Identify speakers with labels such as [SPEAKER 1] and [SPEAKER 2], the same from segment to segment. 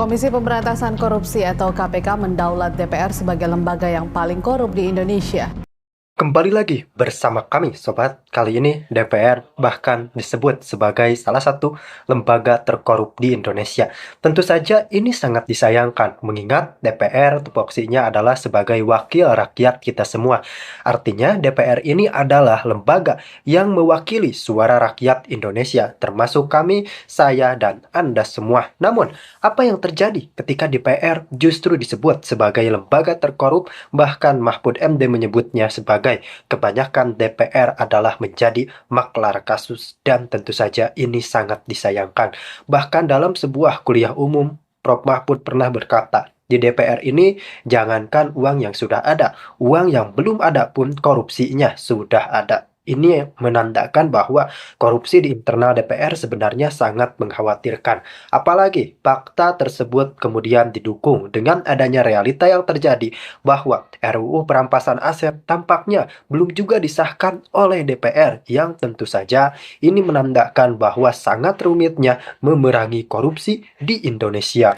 [SPEAKER 1] Komisi Pemberantasan Korupsi atau KPK mendaulat DPR sebagai lembaga yang paling korup di Indonesia.
[SPEAKER 2] Kembali lagi bersama kami, Sobat. Kali ini DPR bahkan disebut sebagai salah satu lembaga terkorup di Indonesia. Tentu saja ini sangat disayangkan, mengingat DPR tupoksinya adalah sebagai wakil rakyat kita semua. Artinya DPR ini adalah lembaga yang mewakili suara rakyat Indonesia, termasuk kami, saya, dan Anda semua. Namun, apa yang terjadi ketika DPR justru disebut sebagai lembaga terkorup, bahkan Mahfud MD menyebutnya sebagai kebanyakan DPR adalah menjadi maklar kasus, dan tentu saja ini sangat disayangkan. Bahkan dalam sebuah kuliah umum, Prof. Mahfud pernah berkata, di DPR ini jangankan uang yang sudah ada, uang yang belum ada pun korupsinya sudah ada. Ini menandakan bahwa korupsi di internal DPR sebenarnya sangat mengkhawatirkan. Apalagi fakta tersebut kemudian didukung dengan adanya realita yang terjadi bahwa RUU perampasan aset tampaknya belum juga disahkan oleh DPR, yang tentu saja ini menandakan bahwa sangat rumitnya memerangi korupsi di Indonesia.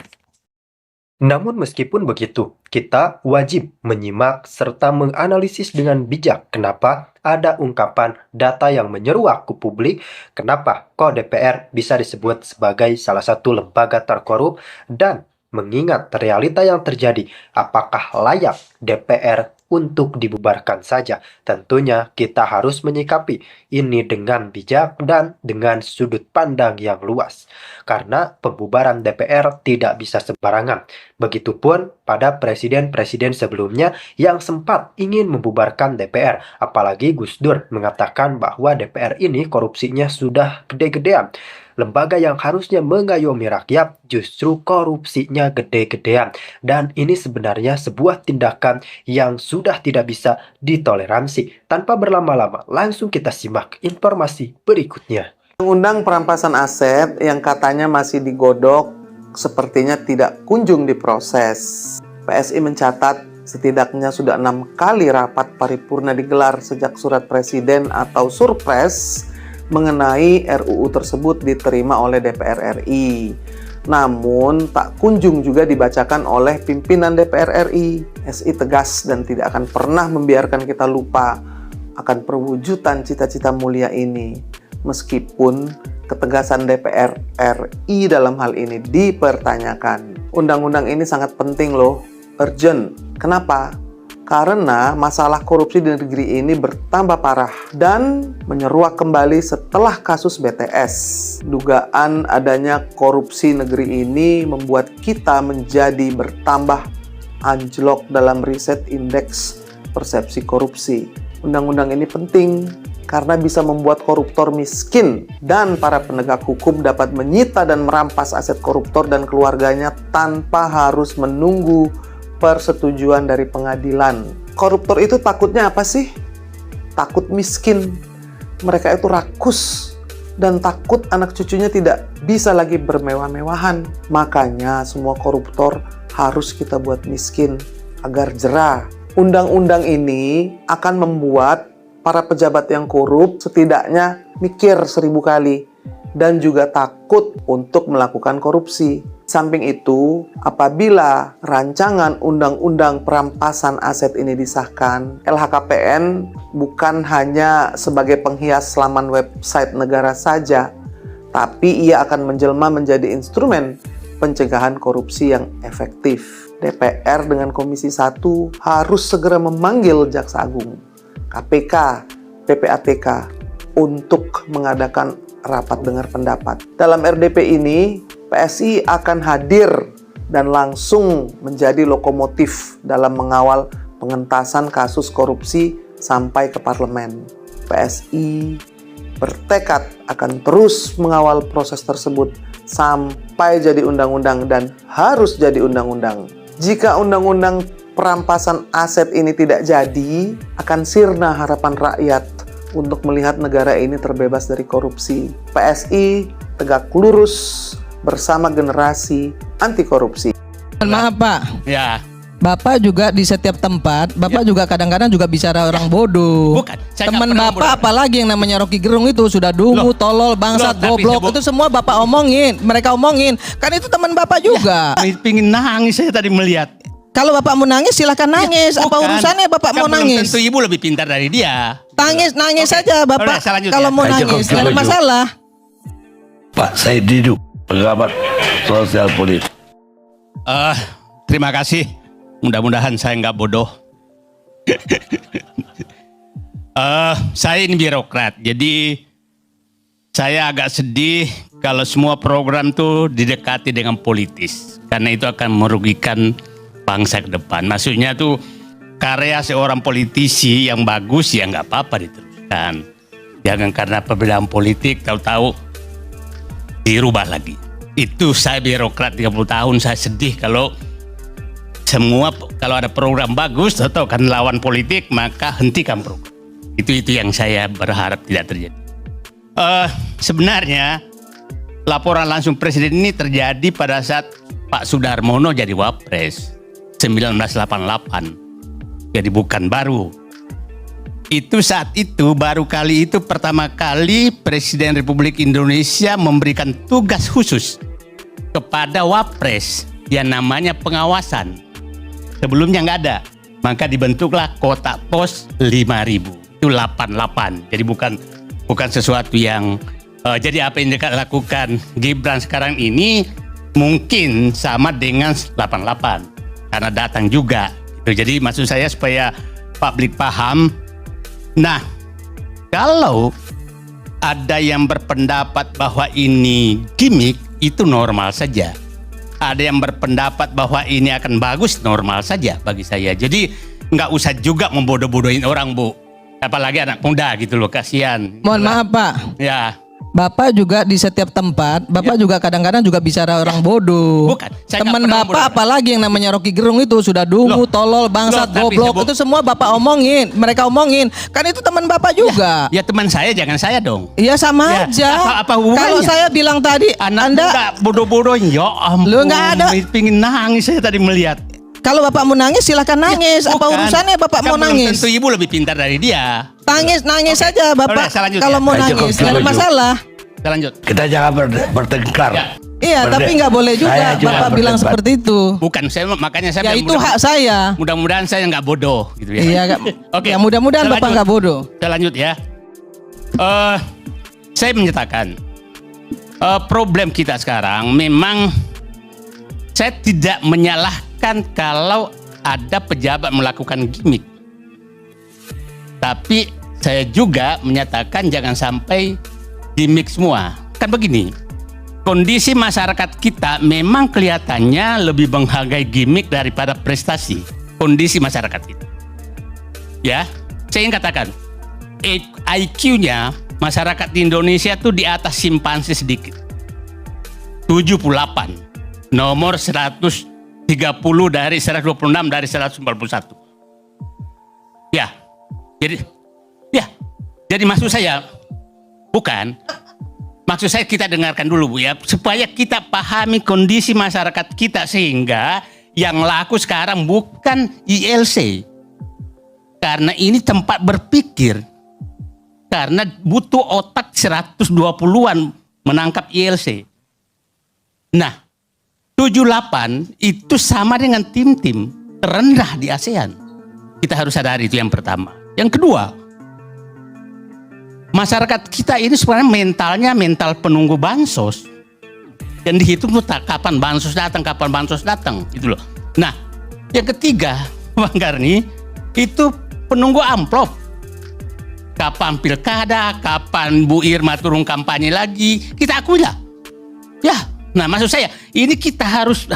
[SPEAKER 2] Namun meskipun begitu, kita wajib menyimak serta menganalisis dengan bijak kenapa ada ungkapan data yang menyeruak ke publik, kenapa kok DPR bisa disebut sebagai salah satu lembaga terkorup, dan mengingat realita yang terjadi, apakah layak DPR untuk dibubarkan saja? Tentunya kita harus menyikapi ini dengan bijak dan dengan sudut pandang yang luas. Karena pembubaran DPR tidak bisa sembarangan. Begitupun pada presiden-presiden sebelumnya yang sempat ingin membubarkan DPR. Apalagi Gus Dur mengatakan bahwa DPR ini korupsinya sudah gede-gedean. Lembaga yang harusnya mengayomi rakyat justru korupsinya gede-gedean. Dan ini sebenarnya sebuah tindakan yang sudah tidak bisa ditoleransi. Tanpa berlama-lama, langsung kita simak informasi berikutnya.
[SPEAKER 3] Undang-undang perampasan aset yang katanya masih digodok sepertinya tidak kunjung diproses. PSI mencatat setidaknya sudah 6 kali rapat paripurna digelar sejak surat presiden atau surpres mengenai RUU tersebut diterima oleh DPR RI. Namun, tak kunjung juga dibacakan oleh pimpinan DPR RI. SI tegas dan tidak akan pernah membiarkan kita lupa akan perwujudan cita-cita mulia ini. Meskipun ketegasan DPR RI dalam hal ini dipertanyakan. Undang-undang ini sangat penting loh, urgent. Kenapa? Karena masalah korupsi di negeri ini bertambah parah dan menyeruak kembali setelah kasus BTS. Dugaan adanya korupsi negeri ini membuat kita menjadi bertambah anjlok dalam riset indeks persepsi korupsi. Undang-undang ini penting karena bisa membuat koruptor miskin dan para penegak hukum dapat menyita dan merampas aset koruptor dan keluarganya tanpa harus menunggu persetujuan dari pengadilan. Koruptor itu takutnya apa sih? Takut miskin. Mereka itu rakus dan takut anak cucunya tidak bisa lagi bermewah-mewahan. Makanya semua koruptor harus kita buat miskin agar jera. Undang-undang ini akan membuat para pejabat yang korup setidaknya mikir 1000 kali dan juga takut untuk melakukan korupsi. Samping itu, apabila rancangan undang-undang perampasan aset ini disahkan, LHKPN bukan hanya sebagai penghias laman website negara saja, tapi ia akan menjelma menjadi instrumen pencegahan korupsi yang efektif. DPR dengan Komisi 1 harus segera memanggil Jaksa Agung, KPK, PPATK untuk mengadakan rapat dengar pendapat. Dalam RDP ini, PSI akan hadir dan langsung menjadi lokomotif dalam mengawal pengentasan kasus korupsi sampai ke parlemen. PSI bertekad akan terus mengawal proses tersebut sampai jadi undang-undang dan harus jadi undang-undang. Jika undang-undang perampasan aset ini tidak jadi, akan sirna harapan rakyat untuk melihat negara ini terbebas dari korupsi. PSI tegak lurus bersama generasi anti korupsi.
[SPEAKER 4] Maaf Pak,
[SPEAKER 5] Ya,
[SPEAKER 4] Bapak juga di setiap tempat, Bapak juga kadang-kadang juga bicara orang bodoh.
[SPEAKER 5] Bukan, saya nggak
[SPEAKER 4] Teman
[SPEAKER 5] pernah
[SPEAKER 4] Bapak
[SPEAKER 5] bodoh.
[SPEAKER 4] apalagi yang namanya Rocky Gerung itu sudah dungu, tolol, bangsat,
[SPEAKER 5] tapi
[SPEAKER 4] goblok, itu semua Bapak omongin, mereka omongin. Kan itu teman Bapak juga.
[SPEAKER 5] Pingin nangis saya tadi melihat.
[SPEAKER 4] Kalau Bapak mau nangis silahkan nangis. Apa
[SPEAKER 5] Bukan.
[SPEAKER 4] urusannya Bapak
[SPEAKER 5] Kan
[SPEAKER 4] mau
[SPEAKER 5] belum
[SPEAKER 4] nangis?
[SPEAKER 5] tentu ibu lebih pintar dari dia.
[SPEAKER 4] Nangis
[SPEAKER 5] Oke.
[SPEAKER 4] saja
[SPEAKER 5] Udah,
[SPEAKER 4] Bapak.
[SPEAKER 5] saya lanjut
[SPEAKER 4] Kalau
[SPEAKER 5] ya.
[SPEAKER 4] mau
[SPEAKER 6] Ayo,
[SPEAKER 4] nangis,
[SPEAKER 6] cukup,
[SPEAKER 4] nggak ada
[SPEAKER 6] cukup.
[SPEAKER 4] masalah.
[SPEAKER 6] Pak Said Didu, pengamat sosial politik.
[SPEAKER 5] Terima kasih. Mudah-mudahan saya nggak bodoh. Saya ini birokrat, jadi saya agak sedih kalau semua program tuh didekati dengan politis, karena itu akan merugikan bangsa ke depan. Maksudnya tuh karya seorang politisi yang bagus ya nggak apa-apa diteruskan. Jangan karena perbedaan politik tahu-tahu dirubah lagi. Itu saya birokrat 30 tahun, saya sedih kalau ada program bagus atau kan lawan politik maka hentikan program. Itu yang saya berharap tidak terjadi. Sebenarnya laporan langsung presiden ini terjadi pada saat Pak Sudarmono jadi Wapres 1988. Jadi bukan baru. Itu saat itu baru kali itu pertama kali Presiden Republik Indonesia memberikan tugas khusus kepada Wapres yang namanya pengawasan. Sebelumnya nggak ada, maka dibentuklah kotak pos 5.000. Itu 88. Jadi bukan sesuatu yang jadi apa yang dilakukan Gibran sekarang ini mungkin sama dengan 88 karena datang juga. Jadi maksud saya supaya publik paham. Nah, kalau ada yang berpendapat bahwa ini gimmick, itu normal saja. Ada yang berpendapat bahwa ini akan bagus, normal saja bagi saya. Jadi nggak usah juga membodoh-bodohin orang, Bu. Apalagi anak muda gitu loh, kasihan.
[SPEAKER 4] Mohon maaf Pak.
[SPEAKER 5] Ya.
[SPEAKER 4] Bapak juga di setiap tempat, Bapak juga kadang-kadang juga bicara orang bodoh.
[SPEAKER 5] Bukan, saya
[SPEAKER 4] Teman
[SPEAKER 5] nggak pernah
[SPEAKER 4] Bapak
[SPEAKER 5] bodoh.
[SPEAKER 4] apalagi yang namanya Rocky Gerung itu sudah dungu, tolol, bangsat,
[SPEAKER 5] tapi
[SPEAKER 4] goblok,
[SPEAKER 5] saya
[SPEAKER 4] itu semua Bapak omongin, mereka omongin. Kan itu teman Bapak juga.
[SPEAKER 5] Ya teman saya, jangan saya dong.
[SPEAKER 4] Iya sama
[SPEAKER 5] Ya,
[SPEAKER 4] aja.
[SPEAKER 5] apa hubungannya?
[SPEAKER 4] Kalau saya bilang tadi,
[SPEAKER 5] Anak
[SPEAKER 4] Anda
[SPEAKER 5] muda bodoh-bodohin, ya ampun.
[SPEAKER 4] Lu nggak ada.
[SPEAKER 5] Pingin nangis saya tadi melihat.
[SPEAKER 4] kalau Bapak mau nangis silahkan nangis. Apa
[SPEAKER 5] Bukan.
[SPEAKER 4] urusannya Bapak
[SPEAKER 5] Kan
[SPEAKER 4] mau
[SPEAKER 5] belum
[SPEAKER 4] nangis?
[SPEAKER 5] tentu ibu lebih pintar dari dia.
[SPEAKER 4] Nangis
[SPEAKER 5] Oke.
[SPEAKER 4] saja Bapak.
[SPEAKER 5] Udah, saya lanjut
[SPEAKER 4] Kalau
[SPEAKER 5] ya.
[SPEAKER 4] mau
[SPEAKER 6] Ayo,
[SPEAKER 4] nangis,
[SPEAKER 6] cukup,
[SPEAKER 4] nggak ada
[SPEAKER 6] cukup.
[SPEAKER 4] masalah.
[SPEAKER 5] Kita lanjut.
[SPEAKER 6] Kita jangan bertengkar.
[SPEAKER 5] Ya.
[SPEAKER 4] Iya, tapi nggak boleh juga
[SPEAKER 6] Saya juga
[SPEAKER 4] Bapak bilang
[SPEAKER 6] berdebat.
[SPEAKER 4] seperti itu.
[SPEAKER 5] Bukan, makanya saya
[SPEAKER 4] Ya
[SPEAKER 5] bilang
[SPEAKER 4] itu hak saya.
[SPEAKER 5] mudah-mudahan saya nggak bodoh gitu ya.
[SPEAKER 4] Iya,
[SPEAKER 5] Oke.
[SPEAKER 4] ya mudah-mudahan
[SPEAKER 5] Saya
[SPEAKER 4] Bapak
[SPEAKER 5] lanjut.
[SPEAKER 4] nggak bodoh.
[SPEAKER 5] Saya lanjut ya. Saya menyatakan problem kita sekarang memang saya tidak menyalahkan kalau ada pejabat melakukan gimmick. Tapi saya juga menyatakan jangan sampai gimmick semua. Kan begini, kondisi masyarakat kita memang kelihatannya lebih menghargai gimmick daripada prestasi. Kondisi masyarakat kita. Ya, saya ingin katakan, IQ-nya masyarakat di Indonesia tuh di atas simpanse sedikit. 78. Nomor 130 dari 126 dari 191. Ya. Jadi maksud saya maksud saya kita dengarkan dulu Bu ya, supaya kita pahami kondisi masyarakat kita sehingga yang laku sekarang bukan ILC. Karena ini tempat berpikir. Karena butuh otak 120-an menangkap ILC. Nah, 78 itu sama dengan tim-tim terendah di ASEAN. Kita harus sadari itu yang pertama. Yang kedua, masyarakat kita ini sebenarnya mentalnya mental penunggu bansos. Dan dihitung tuh kapan bansos datang, gitu loh. Nah, yang ketiga, Bang Garni, itu penunggu amplop. Kapan pilkada, kapan Bu Irma turun kampanye lagi, kita akui lah. Ya, nah maksud saya, ini kita harus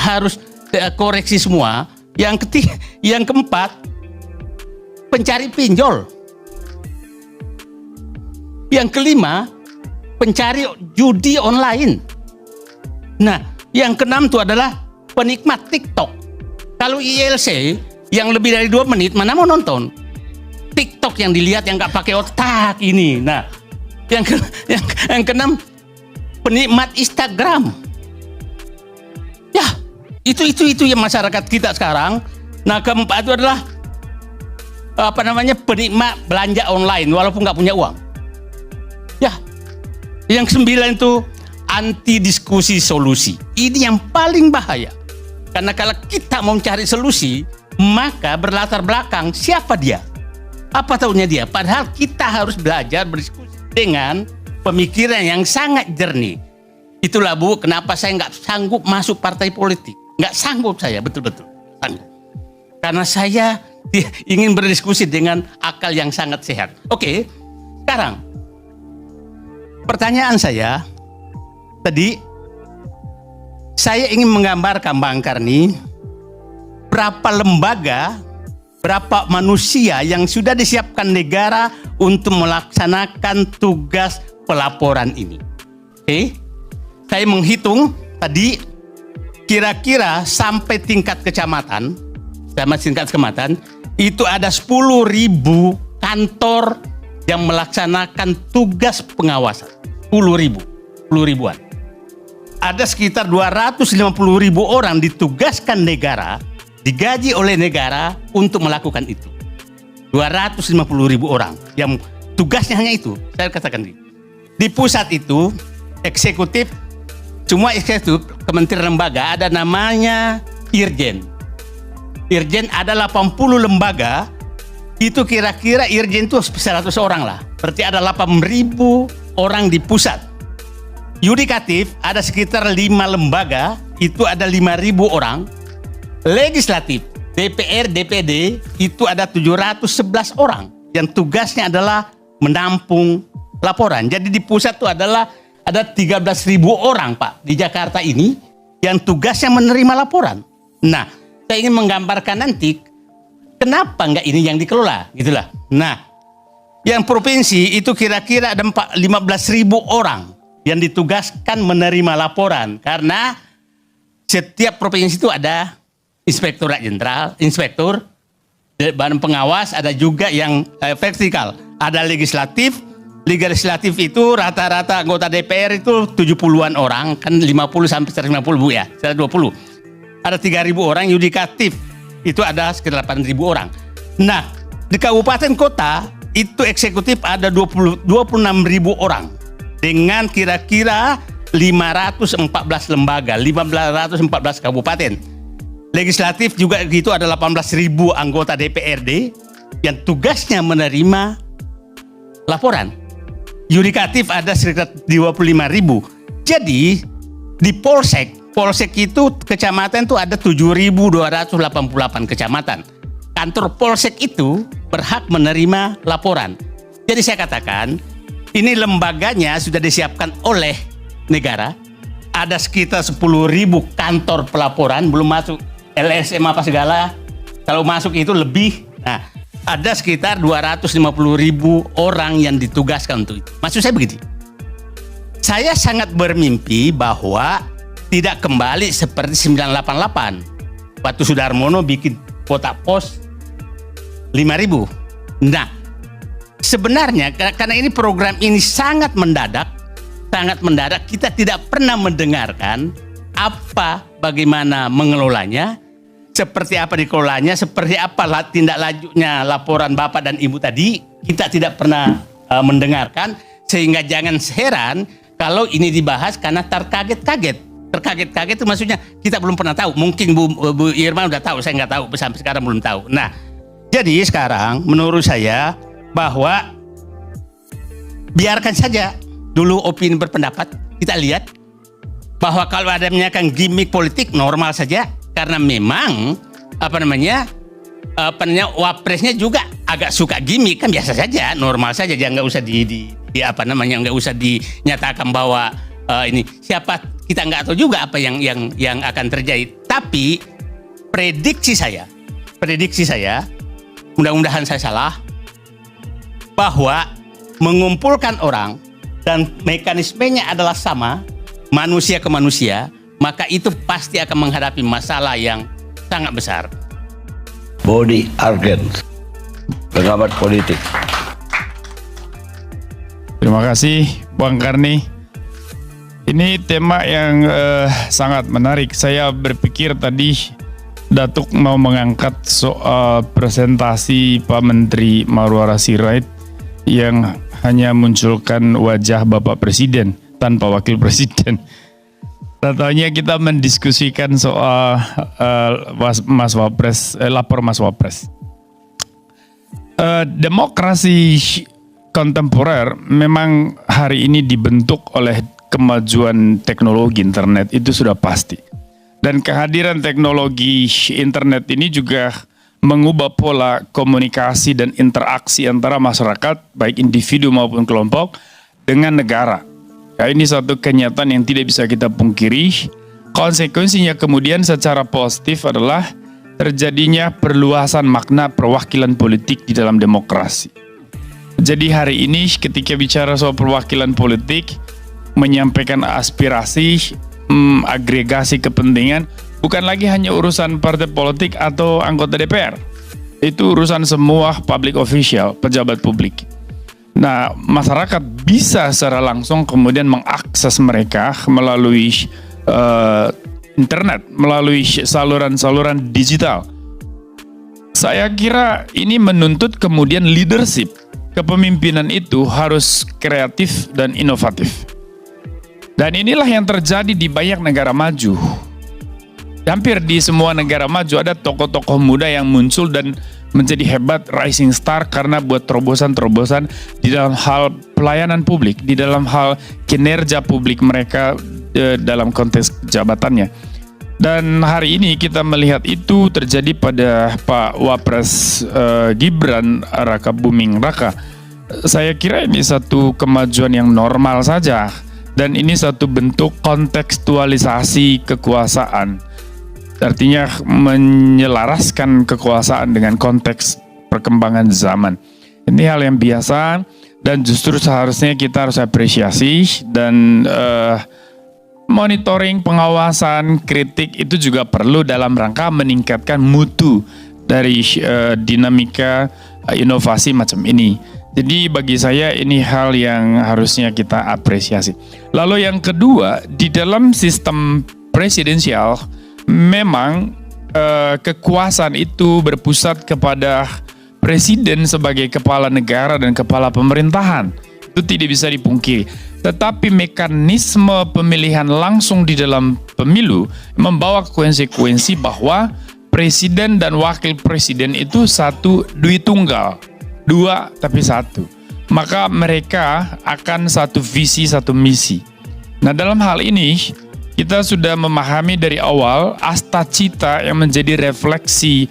[SPEAKER 5] koreksi semua. Yang keempat, pencari pinjol. Yang kelima, pencari judi online. Nah, yang keenam itu adalah penikmat TikTok. Kalau ILC yang lebih dari 2 menit, mana mau nonton? TikTok yang dilihat yang nggak pakai otak ini. Nah, yang keenam, penikmat Instagram. Ya, itu yang masyarakat kita sekarang. Nah, keempat itu adalah penikmat belanja online walaupun nggak punya uang. Ya, yang 9 itu anti diskusi solusi. Ini yang paling bahaya. Karena kalau kita mau mencari solusi, maka berlatar belakang siapa dia, apa tahunya dia. Padahal kita harus belajar berdiskusi dengan pemikiran yang sangat jernih. Itulah Bu, kenapa saya nggak sanggup masuk partai politik. Nggak sanggup saya, betul-betul sanggup. Karena saya ingin berdiskusi dengan akal yang sangat sehat. Oke, sekarang pertanyaan saya tadi, saya ingin menggambarkan Bang Karni, berapa lembaga, berapa manusia yang sudah disiapkan negara untuk melaksanakan tugas pelaporan ini. Oke, saya menghitung tadi kira-kira sampai tingkat kecamatan, itu ada 10.000 kantor yang melaksanakan tugas pengawasan. 10 ribuan. Ada sekitar 250.000 orang ditugaskan negara, digaji oleh negara untuk melakukan itu. 250.000 orang yang tugasnya hanya itu. Saya katakan di pusat itu eksekutif, semua eksekutif kementerian lembaga ada namanya Irjen. Irjen ada 80 lembaga, itu kira-kira Irjen itu 100 orang lah. Berarti ada 8.000 orang di pusat. Yudikatif ada sekitar 5 lembaga, itu ada 5.000 orang. Legislatif, DPR, DPD, itu ada 711 orang yang tugasnya adalah menampung laporan. Jadi di pusat itu adalah ada 13.000 orang Pak di Jakarta ini yang tugasnya menerima laporan. Nah, saya ingin menggambarkan nanti kenapa enggak ini yang dikelola, gitulah. Nah, yang provinsi itu kira-kira ada 15.000 orang yang ditugaskan menerima laporan, karena setiap provinsi itu ada inspektorat jenderal, inspektur, badan pengawas, ada juga yang vertikal, ada legislatif. Legislatif itu rata-rata anggota DPR itu 70-an orang, kan 50 sampai 150 Bu ya, 120. Ada 3.000 orang. Yudikatif itu ada sekitar 8.000 orang. Nah, di kabupaten kota itu eksekutif ada 26.000 orang dengan kira-kira 514 lembaga, 1.514 kabupaten. Legislatif juga gitu ada 18.000 anggota DPRD yang tugasnya menerima laporan. Yudikatif ada sekitar 25.000. Jadi di Polsek itu kecamatan itu ada 7.288 kecamatan. Kantor Polsek itu berhak menerima laporan. Jadi saya katakan, ini lembaganya sudah disiapkan oleh negara. Ada sekitar 10.000 kantor pelaporan, belum masuk LSM apa segala. Kalau masuk itu lebih. Nah, ada sekitar 250.000 orang yang ditugaskan untuk itu. Maksud saya begini, saya sangat bermimpi bahwa tidak kembali seperti 988. Waktu Sudarmono bikin kotak pos 5.000. Nah, sebenarnya karena ini program ini sangat mendadak, kita tidak pernah mendengarkan bagaimana mengelolanya, seperti apa dikelolanya, seperti apa tindak lanjutnya laporan Bapak dan Ibu tadi, kita tidak pernah mendengarkan, sehingga jangan heran kalau ini dibahas karena terkaget-kaget. Terkaget-kaget itu maksudnya kita belum pernah tahu. Mungkin Bu Irma udah tahu, saya nggak tahu, sampai sekarang belum tahu. Nah, jadi sekarang menurut saya bahwa biarkan saja dulu opini berpendapat, kita lihat bahwa kalau ada menyakan gimmick politik normal saja, karena memang wapresnya juga agak suka gimmick, kan biasa saja, normal saja, jangan nggak usah nggak usah dinyatakan bahwa ini siapa, kita nggak tahu juga apa yang akan terjadi. Tapi prediksi saya, mudah-mudahan saya salah, bahwa mengumpulkan orang dan mekanismenya adalah sama, manusia ke manusia, maka itu pasti akan menghadapi masalah yang sangat besar.
[SPEAKER 6] Body Argens, pengamat politik.
[SPEAKER 7] Terima kasih Bang Karni. Ini tema yang sangat menarik. Saya berpikir tadi Datuk mau mengangkat soal presentasi Pak Menteri Marwara Sirait yang hanya munculkan wajah Bapak Presiden tanpa Wakil Presiden. Tentunya kita mendiskusikan soal Mas Wapres, lapor Mas Wapres. Demokrasi kontemporer memang hari ini dibentuk oleh kemajuan teknologi internet, itu sudah pasti. Dan kehadiran teknologi internet ini juga mengubah pola komunikasi dan interaksi antara masyarakat, baik individu maupun kelompok, dengan negara. Ya, ini satu kenyataan yang tidak bisa kita pungkiri. Konsekuensinya kemudian secara positif adalah terjadinya perluasan makna perwakilan politik di dalam demokrasi. Jadi hari ini ketika bicara soal perwakilan politik, menyampaikan aspirasi, agregasi kepentingan, bukan lagi hanya urusan partai politik atau anggota DPR. Itu urusan semua public official, pejabat publik. Nah, masyarakat bisa secara langsung kemudian mengakses mereka melalui internet, melalui saluran-saluran digital. Saya kira ini menuntut kemudian leadership. Kepemimpinan itu harus kreatif dan inovatif. Dan inilah yang terjadi di banyak negara maju. Hampir di semua negara maju ada tokoh-tokoh muda yang muncul dan menjadi hebat, rising star karena buat terobosan-terobosan di dalam hal pelayanan publik, di dalam hal kinerja publik mereka dalam konteks jabatannya. Dan hari ini kita melihat itu terjadi pada Pak Wapres Gibran Raka Buming Raka. Saya kira ini satu kemajuan yang normal saja. Dan ini satu bentuk kontekstualisasi kekuasaan. Artinya menyelaraskan kekuasaan dengan konteks perkembangan zaman. Ini hal yang biasa dan justru seharusnya kita harus apresiasi dan monitoring, pengawasan, kritik itu juga perlu dalam rangka meningkatkan mutu dari dinamika inovasi macam ini. Jadi bagi saya ini hal yang harusnya kita apresiasi. Lalu yang kedua, di dalam sistem presidensial memang kekuasaan itu berpusat kepada presiden sebagai kepala negara dan kepala pemerintahan. Itu tidak bisa dipungkiri. Tetapi mekanisme pemilihan langsung di dalam pemilu membawa konsekuensi bahwa presiden dan wakil presiden itu satu duit tunggal. Dua tapi satu. Maka mereka akan satu visi, satu misi. Nah, dalam hal ini kita sudah memahami dari awal asta-cita yang menjadi refleksi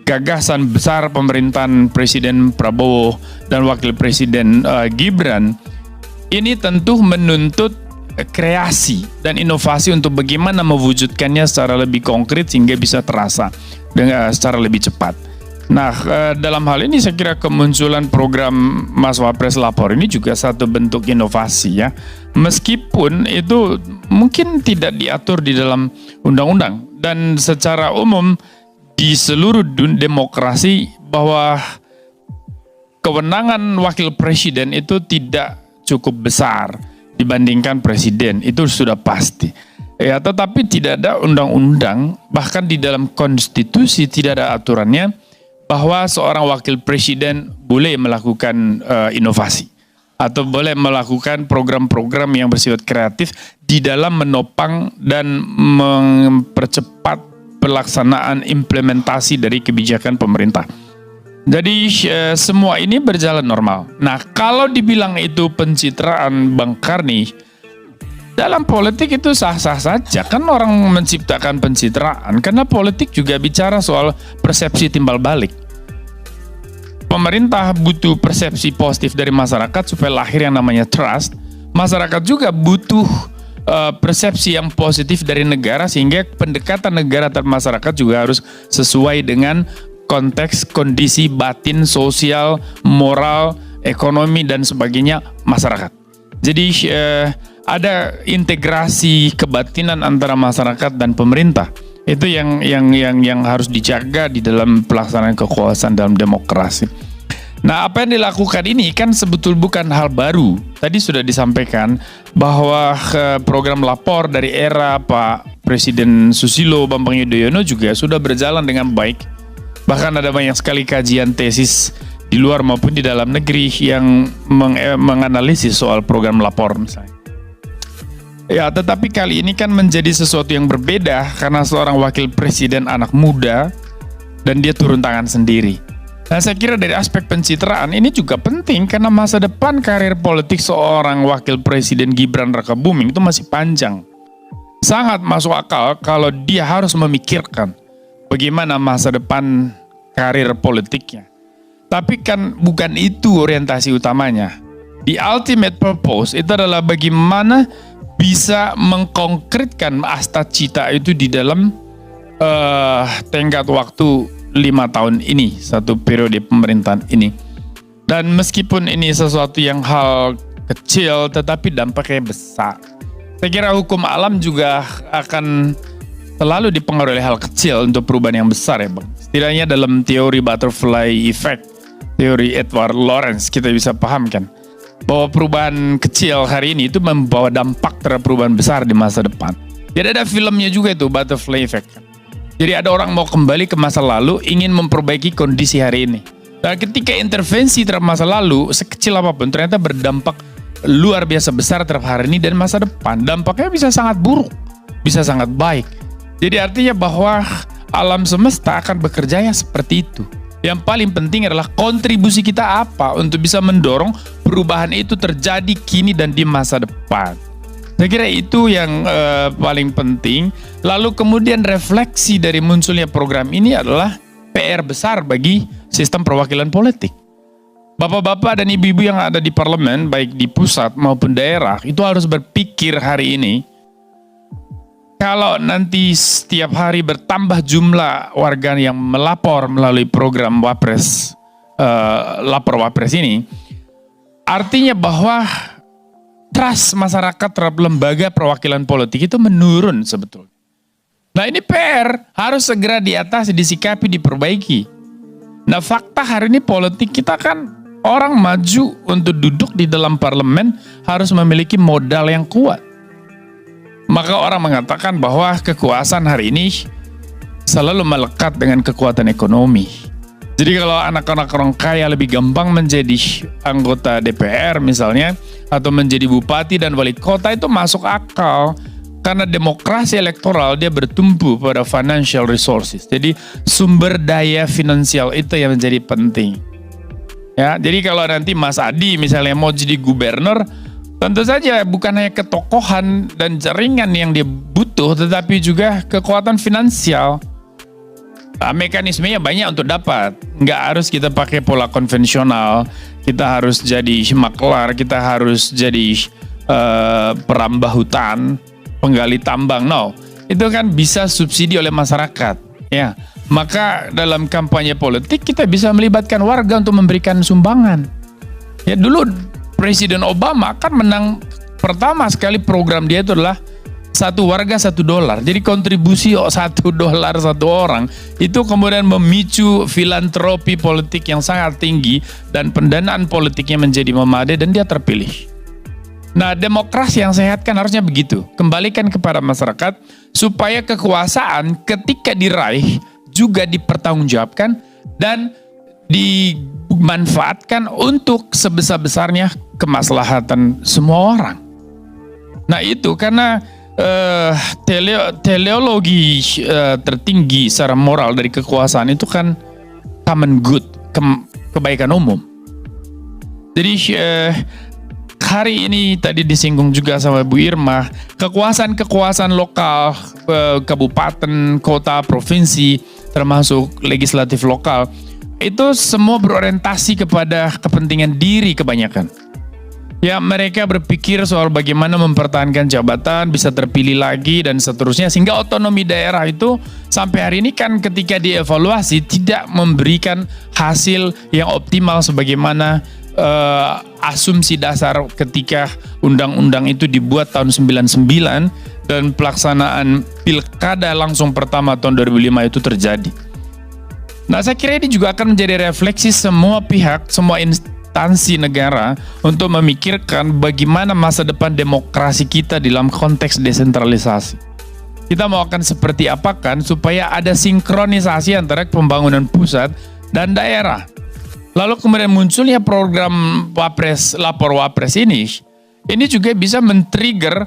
[SPEAKER 7] gagasan besar pemerintahan Presiden Prabowo dan Wakil Presiden Gibran. Ini tentu menuntut kreasi dan inovasi untuk bagaimana mewujudkannya secara lebih konkret sehingga bisa terasa dengan secara lebih cepat. Nah, dalam hal ini saya kira kemunculan program Mas Wapres Lapor ini juga satu bentuk inovasi ya. Meskipun itu mungkin tidak diatur di dalam undang-undang dan secara umum di seluruh demokrasi bahwa kewenangan wakil presiden itu tidak cukup besar dibandingkan presiden, itu sudah pasti. Ya, tetapi tidak ada undang-undang, bahkan di dalam konstitusi tidak ada aturannya bahwa seorang wakil presiden boleh melakukan inovasi atau boleh melakukan program-program yang bersifat kreatif di dalam menopang dan mempercepat pelaksanaan implementasi dari kebijakan pemerintah. Jadi semua ini berjalan normal. Nah, kalau dibilang itu pencitraan Bang Karni, dalam politik itu sah-sah saja. Kan orang menciptakan pencitraan karena politik juga bicara soal persepsi timbal balik. Pemerintah butuh persepsi positif dari masyarakat supaya lahir yang namanya trust. Masyarakat juga butuh persepsi yang positif dari negara sehingga pendekatan negara terhadap masyarakat juga harus sesuai dengan konteks kondisi batin, sosial, moral, ekonomi dan sebagainya masyarakat. Jadi ada integrasi kebatinan antara masyarakat dan pemerintah. Itu yang harus dijaga di dalam pelaksanaan kekuasaan dalam demokrasi. Nah, apa yang dilakukan ini kan sebetulnya bukan hal baru. Tadi sudah disampaikan bahwa program lapor dari era Pak Presiden Susilo Bambang Yudhoyono juga sudah berjalan dengan baik. Bahkan ada banyak sekali kajian tesis di luar maupun di dalam negeri yang menganalisis soal program lapor misalnya. Ya, tetapi kali ini kan menjadi sesuatu yang berbeda karena seorang wakil presiden anak muda dan dia turun tangan sendiri. Nah, saya kira dari aspek pencitraan ini juga penting karena masa depan karir politik seorang wakil presiden Gibran Rakabuming itu masih panjang. Sangat masuk akal kalau dia harus memikirkan bagaimana masa depan karir politiknya. Tapi kan bukan itu orientasi utamanya. The ultimate purpose itu adalah bagaimana bisa mengkonkretkan cita itu di dalam tenggat waktu 5 tahun ini, satu periode pemerintahan ini. Dan meskipun ini sesuatu yang hal kecil, tetapi dampaknya besar. Saya kira hukum alam juga akan selalu dipengaruhi oleh hal kecil untuk perubahan yang besar ya Bang. Setidaknya dalam teori butterfly effect, teori Edward Lorenz, kita bisa pahamkan bahwa perubahan kecil hari ini itu membawa dampak terhadap perubahan besar di masa depan. Jadi ada filmnya juga itu, Butterfly Effect. Jadi ada orang mau kembali ke masa lalu, ingin memperbaiki kondisi hari ini. Dan ketika intervensi terhadap masa lalu, sekecil apapun, ternyata berdampak luar biasa besar terhadap hari ini dan masa depan. Dampaknya bisa sangat buruk, bisa sangat baik. Jadi artinya bahwa alam semesta akan bekerjanya seperti itu. Yang paling penting adalah kontribusi kita apa untuk bisa mendorong perubahan itu terjadi kini dan di masa depan. Saya kira itu yang paling penting. Lalu kemudian refleksi dari munculnya program ini adalah PR besar bagi sistem perwakilan politik. Bapak-bapak dan ibu-ibu yang ada di parlemen, baik di pusat maupun daerah, itu harus berpikir hari ini, kalau nanti setiap hari bertambah jumlah warga yang melapor melalui program Wapres, lapor Wapres ini, artinya bahwa trust masyarakat terhadap lembaga perwakilan politik itu menurun sebetulnya. Nah ini PR harus segera diatasi, disikapi, diperbaiki. Nah fakta hari ini politik kita kan orang maju untuk duduk di dalam parlemen harus memiliki modal yang kuat. Maka orang mengatakan bahwa kekuasaan hari ini selalu melekat dengan kekuatan ekonomi. Jadi kalau anak-anak orang kaya lebih gampang menjadi anggota DPR misalnya, atau menjadi bupati dan wali kota itu masuk akal. Karena demokrasi elektoral dia bertumpu pada financial resources. Jadi sumber daya finansial itu yang menjadi penting. Ya, jadi kalau nanti Mas Adi misalnya mau jadi gubernur, tentu saja bukan hanya ketokohan dan jaringan yang dia butuh, tetapi juga kekuatan finansial. Nah, mekanismenya banyak untuk dapat. Nggak harus kita pakai pola konvensional. Kita harus jadi maklar, kita harus jadi perambah hutan, penggali tambang. No, itu kan bisa subsidi oleh masyarakat. Ya, maka dalam kampanye politik kita bisa melibatkan warga untuk memberikan sumbangan. Ya dulu Presiden Obama kan menang pertama sekali program dia itu adalah satu warga $1. Jadi kontribusi $1 satu orang itu kemudian memicu filantropi politik yang sangat tinggi dan pendanaan politiknya menjadi memadai dan dia terpilih. Nah, demokrasi yang sehat kan harusnya begitu. Kembalikan kepada masyarakat supaya kekuasaan ketika diraih juga dipertanggungjawabkan dan dimanfaatkan untuk sebesar-besarnya kemaslahatan semua orang. Nah, itu karena teleologi tertinggi secara moral dari kekuasaan itu kan common good, kebaikan umum. Jadi hari ini tadi disinggung juga sama Bu Irma, kekuasaan lokal, kabupaten, kota, provinsi, termasuk legislatif lokal, itu semua berorientasi kepada kepentingan diri kebanyakan. Ya, mereka berpikir soal bagaimana mempertahankan jabatan, bisa terpilih lagi, dan seterusnya. Sehingga otonomi daerah itu sampai hari ini kan ketika dievaluasi tidak memberikan hasil yang optimal sebagaimana asumsi dasar ketika undang-undang itu dibuat tahun 99 dan pelaksanaan pilkada langsung pertama tahun 2005 itu terjadi. Nah, saya kira ini juga akan menjadi refleksi semua pihak, semua instansi negara untuk memikirkan bagaimana masa depan demokrasi kita dalam konteks desentralisasi. Kita mau akan seperti apa kan supaya ada sinkronisasi antara pembangunan pusat dan daerah. Lalu kemudian munculnya program Wapres, lapor Wapres ini juga bisa men-trigger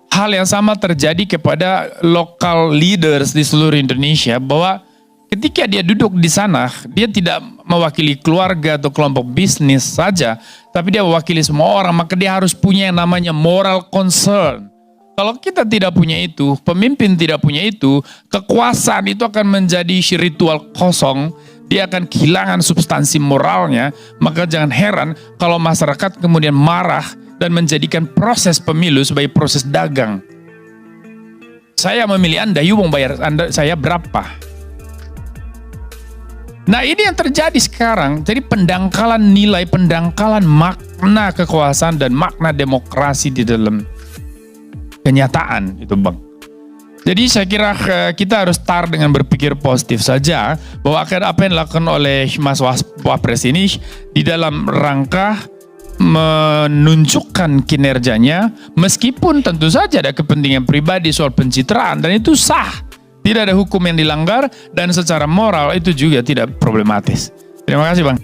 [SPEAKER 7] hal yang sama terjadi kepada local leaders di seluruh Indonesia, bahwa ketika dia duduk di sana, dia tidak mewakili keluarga atau kelompok bisnis saja, tapi dia mewakili semua orang, maka dia harus punya yang namanya moral concern. Kalau kita tidak punya itu, pemimpin tidak punya itu, kekuasaan itu akan menjadi ritual kosong, dia akan kehilangan substansi moralnya, maka jangan heran kalau masyarakat kemudian marah dan menjadikan proses pemilu sebagai proses dagang. Saya memilih Anda, you mau bayar saya berapa? Nah, ini yang terjadi sekarang. Jadi pendangkalan nilai, pendangkalan makna kekuasaan dan makna demokrasi di dalam kenyataan itu, Bang. Jadi saya kira kita harus start dengan berpikir positif saja, bahwa apa yang dilakukan oleh Mas Wapres ini di dalam rangka menunjukkan kinerjanya, meskipun tentu saja ada kepentingan pribadi soal pencitraan, dan itu sah. Tidak ada hukum yang dilanggar, dan secara moral itu juga tidak problematis. Terima kasih, Bang.